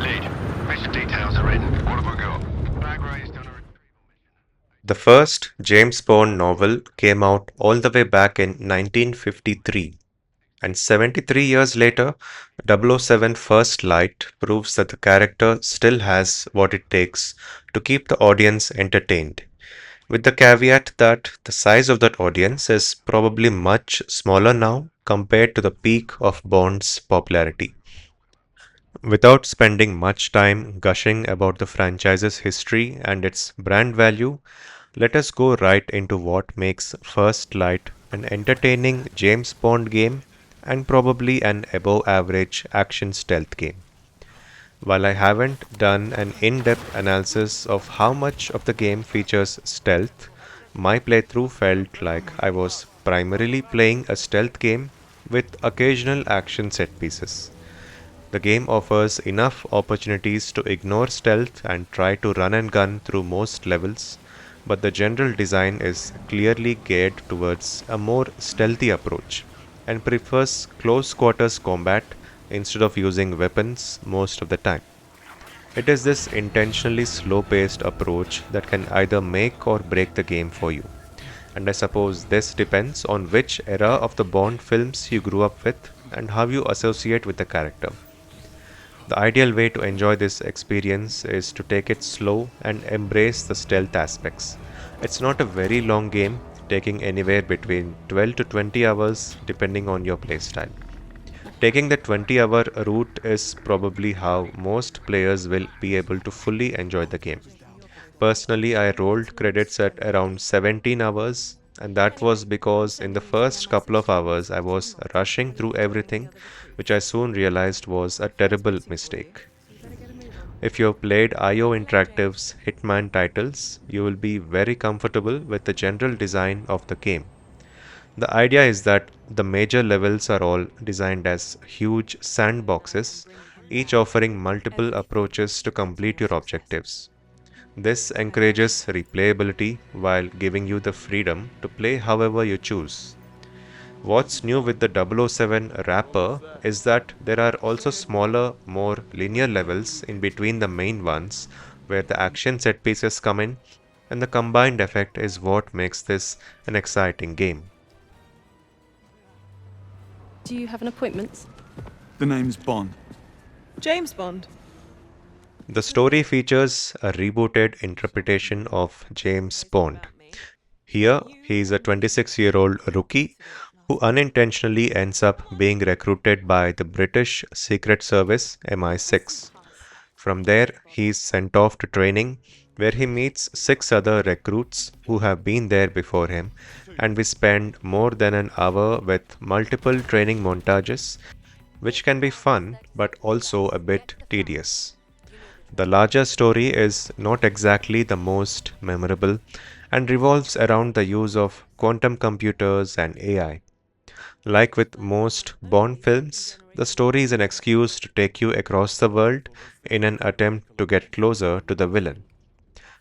Lead. Mission details are in. What have we got? Bagray's done a The first James Bond novel came out all the way back in 1953, and 73 years later, 007 First Light proves that the character still has what it takes to keep the audience entertained, with the caveat that the size of that audience is probably much smaller now compared to the peak of Bond's popularity. Without spending much time gushing about the franchise's history and its brand value, let us go right into what makes First Light an entertaining James Bond game and probably an above average action stealth game. While I haven't done an in depth analysis of how much of the game features stealth, my playthrough felt like I was primarily playing a stealth game with occasional action set pieces. The game offers enough opportunities to ignore stealth and try to run and gun through most levels, but the general design is clearly geared towards a more stealthy approach and prefers close quarters combat instead of using weapons most of the time. It is this intentionally slow paced approach that can either make or break the game for you, and I suppose this depends on which era of the Bond films you grew up with and how you associate with the character. The ideal way to enjoy this experience is to take it slow and embrace the stealth aspects. It's not a very long game, taking anywhere between 12 to 20 hours depending on your playstyle. Taking the 20-hour route is probably how most players will be able to fully enjoy the game. Personally, I rolled credits at around 17 hours, and that was because in the first couple of hours I was rushing through everything, which I soon realized was a terrible mistake. If you have played IO Interactive's Hitman titles, you will be very comfortable with the general design of the game. The idea is that the major levels are all designed as huge sandboxes, each offering multiple approaches to complete your objectives. This encourages replayability while giving you the freedom to play however you choose. What's new with the 007 wrapper is that there are also smaller, more linear levels in between the main ones where the action set pieces come in, and the combined effect is what makes this an exciting game. Do you have an appointment? The name's Bond. James Bond. The story features a rebooted interpretation of James Bond. Here, he is a 26-year-old rookie who unintentionally ends up being recruited by the British Secret Service MI6. From there, he is sent off to training, where he meets six other recruits who have been there before him, and we spend more than an hour with multiple training montages, which can be fun but also a bit tedious. The larger story is not exactly the most memorable and revolves around the use of quantum computers and AI. Like with most Bond films, the story is an excuse to take you across the world in an attempt to get closer to the villain.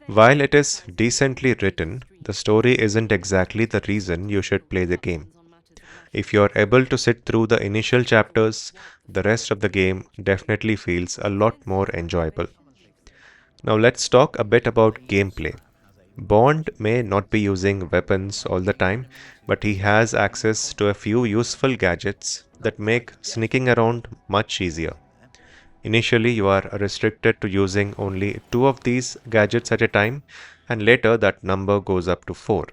While it is decently written, the story isn't exactly the reason you should play the game. If you're able to sit through the initial chapters, the rest of the game definitely feels a lot more enjoyable. Now let's talk a bit about gameplay. Bond may not be using weapons all the time, but he has access to a few useful gadgets that make sneaking around much easier. Initially, you are restricted to using only two of these gadgets at a time, and later that number goes up to four.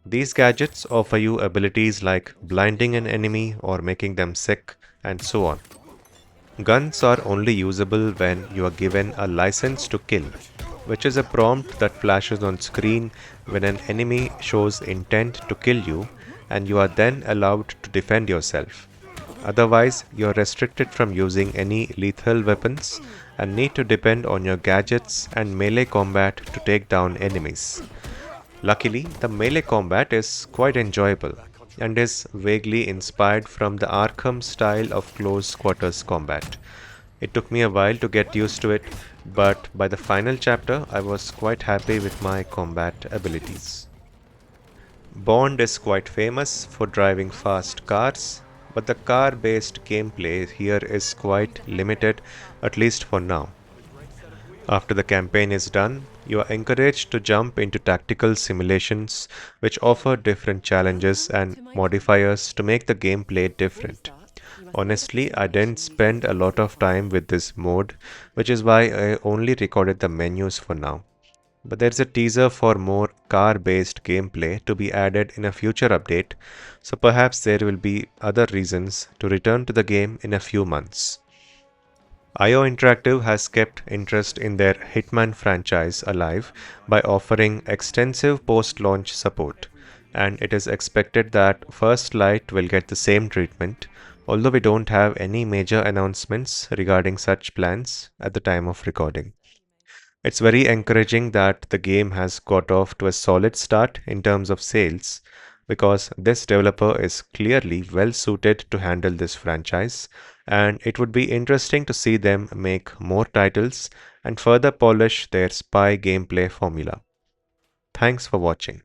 These gadgets offer you abilities like blinding an enemy or making them sick, and so on. Guns are only usable when you are given a license to kill, which is a prompt that flashes on screen when an enemy shows intent to kill you, and you are then allowed to defend yourself. Otherwise, you are restricted from using any lethal weapons and need to depend on your gadgets and melee combat to take down enemies. Luckily, the melee combat is quite enjoyable and is vaguely inspired from the Arkham style of close quarters combat. It took me a while to get used to it, but by the final chapter, I was quite happy with my combat abilities. Bond is quite famous for driving fast cars, but the car-based gameplay here is quite limited, at least for now. After the campaign is done, you are encouraged to jump into tactical simulations which offer different challenges and modifiers to make the gameplay different. Honestly, I didn't spend a lot of time with this mode, which is why I only recorded the menus for now. But there's a teaser for more car-based gameplay to be added in a future update, so perhaps there will be other reasons to return to the game in a few months. IO Interactive has kept interest in their Hitman franchise alive by offering extensive post-launch support, and it is expected that First Light will get the same treatment, although we don't have any major announcements regarding such plans at the time of recording. It's very encouraging that the game has got off to a solid start in terms of sales, because this developer is clearly well suited to handle this franchise, and it would be interesting to see them make more titles and further polish their spy gameplay formula. Thanks for watching.